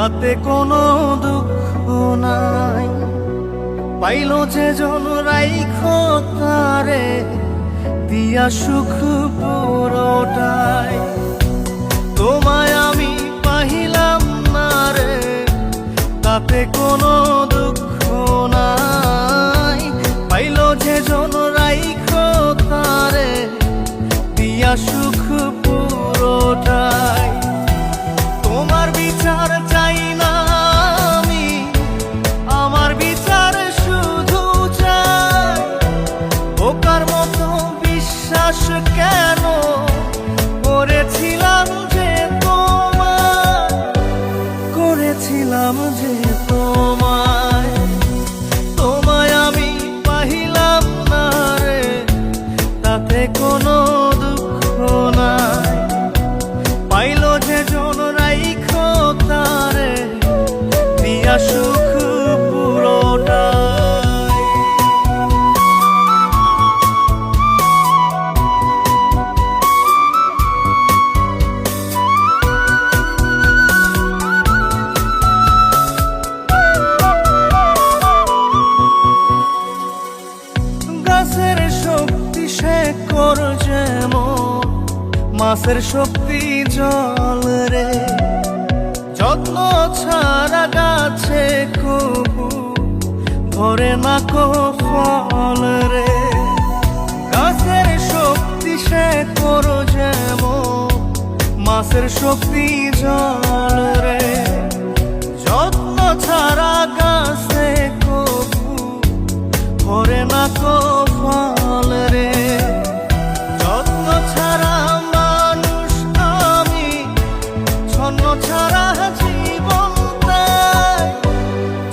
তাতে কোনো দুঃখ নাই। পাইল যে জন রাইখো তারে দিয়া সুখ পুরোটাই। তোমায় আমি পাহিলাম না রে, তাতে কোনো দুঃখ নাই। পাইল যে জন রাইখো তারে দিয়া সুখ পুরোটাই। তোমার বিচার চাই না আমি, আমার বিচার শুধু চাই। বোকার মতো বিশ্বাস কেন করেছিলাম যে তোমায়, করেছিলাম যে তোমায়। তোমায় আমি পাহিলাম না রে, তাতে কোনো দুঃখ নাই। পাইল যে জন রাইখো তারে দিয়া সুখ পুরোটাই। গাছের শক্তি শেকড় যেমন, মাছের শক্তি জল রে। যত্ন ছাড়া গাছে কবু ধরে না কো ফল রে। গাছের শক্তি শেকড় যেমন, মাছের শক্তি জল রে। যত্ন ছাড়া গাছে কবু ধরে না কো ফল রে। যত্ন ছাড়া মানুষ আমি, ছন্ন ছাড়া জীবন তাই,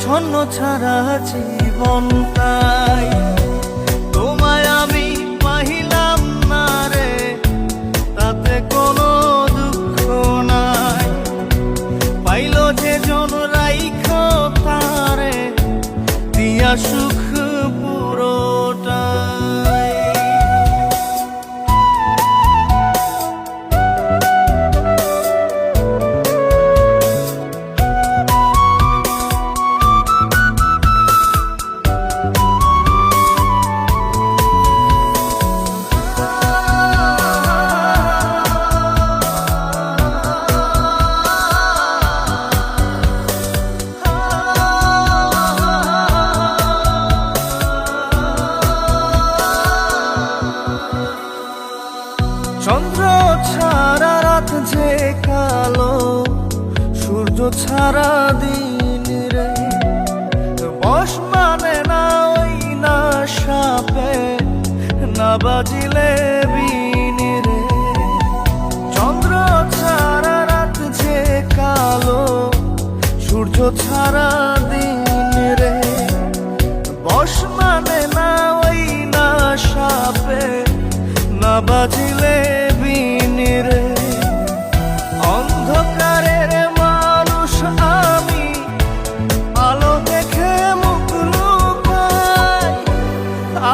ছন্ন ছাড়া জীবন তাই। তোমায় আমি পাহিলাম না রে, তাতে কোনো দুঃখ নাই। পাইল যে জন রাইখো তারে দিয়া সুখ পুরোটাই। চন্দ্র ছাড়া রাত যে কালো, সূর্য ছাড়া দিন রে। বশ মানে না ওই না সাপে, না বাজিলে বিন রে। চন্দ্র ছাড়া রাত যে কালো, সূর্য ছাড়া দিন রে। বশ মানে না ওই না সাপে, না বাজিলে বিন রে। অন্ধকারের মানুষ আমি, আলো দেখে মুখ লুকাই,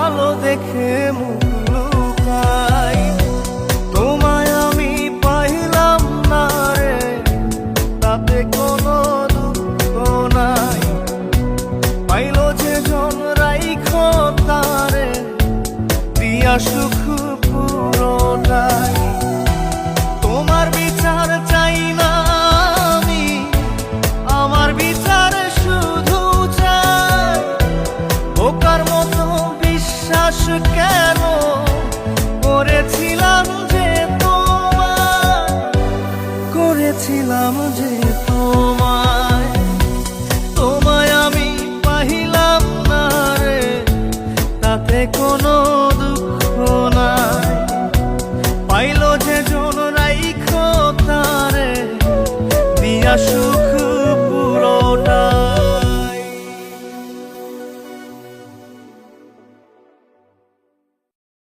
আলো দেখে মুখ লুকাই। তোমায় আমি পাইলাম না রে, তাতে কোনো দুঃখ নাই। পাইল যে জন রাইখো তারে দিয়া সুখ